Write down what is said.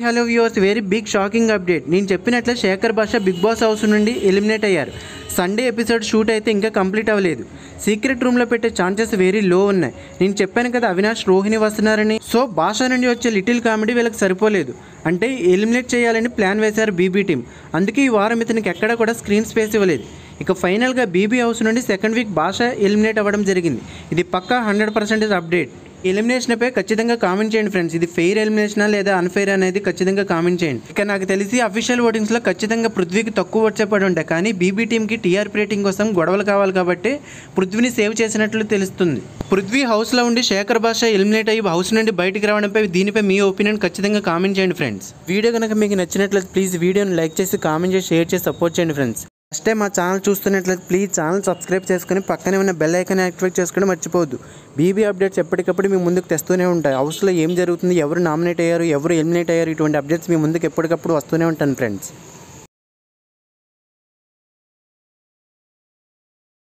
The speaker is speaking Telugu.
Hello viewers, very big shocking update. నేను చెప్పినట్లే Shekhar Basha Bigg Boss house నుండి ఎలిమినేట్ అయ్యారు. సండే ఎపిసోడ్ షూట్ అయితే ఇంకా కంప్లీట్ అవ్వలేదు. సీక్రెట్ రూమ్లో పెట్టే ఛాన్సెస్ వెరీ లో ఉన్నాయి. నేను చెప్పాను కదా అవినాష్ రోహిణి వస్తున్నారని. సో భాష నుండి వచ్చే లిటిల్ కామెడీ వీళ్ళకి సరిపోలేదు. అంటే ఎలిమినేట్ చేయాలని ప్లాన్ వేశారు బీబీ టీం. అందుకే ఈ వారం ఇతనికి ఎక్కడ కూడా స్క్రీన్ స్పేస్ ఇవ్వలేదు. ఇక ఫైనల్గా బీబీ హౌస్ నుండి సెకండ్ వీక్ భాష ఎలిమినేట్ అవ్వడం జరిగింది. ఇది పక్కా 100% అప్డేట్. ఎలిమినేషన్పై ఖచ్చితంగా కామెంట్ చేయండి ఫ్రెండ్స్. ఇది ఫెయిర్ ఎలిమినేషనా లేదా అన్ఫెయిర్ అనేది ఖచ్చితంగా కామెంట్ చేయండి. ఇక నాకు తెలిసి అఫీషియల్ ఓటింగ్స్లో ఖచ్చితంగా పృథ్వీకి తక్కువ ఓట్స్ పడి ఉంటాయి. కానీ బీబీ టీంకి టీఆర్పీ రేటింగ్ కోసం గొడవలు కావాలి కాబట్టి పృథ్వీని సేవ్ చేసినట్లు తెలుస్తుంది. పృథ్వీ హౌస్లో ఉండి శేఖర్ భాష ఎలిమినేట్ అయ్యి హౌస్ నుండి బయటికి రావడంపై దీనిపై మీ ఒపీనియన్ ఖచ్చితంగా కామెంట్ చేయండి ఫ్రెండ్స్. వీడియో కనుక మీకు నచ్చినట్లయితే ప్లీజ్ వీడియోని లైక్ చేసి కామెంట్ చేసి షేర్ చేసి సపోర్ట్ చేయండి ఫ్రెండ్స్. ఫస్ట్ టైం మా ఛానల్ చూస్తున్నట్లయితే ప్లీజ్ ఛానల్ సబ్స్క్రైబ్ చేసుకుని పక్కనే ఉన్న బెల్ ఐకాన్ యాక్టివేట్ చేసుకుని మర్చిపోవద్దు. బీబీ అప్డేట్స్ ఎప్పటికప్పుడు మీ ముందుకు తెస్తూనే ఉంటాయి. హౌస్లో ఏం జరుగుతుంది, ఎవరు నామినేట్ అయ్యారు, ఎవరు ఎలిమినేట్ అయ్యారు, ఇటువంటి అప్డేట్స్ మీ ముందుకు ఎప్పటికప్పుడు వస్తూనే ఉంటాను ఫ్రెండ్స్.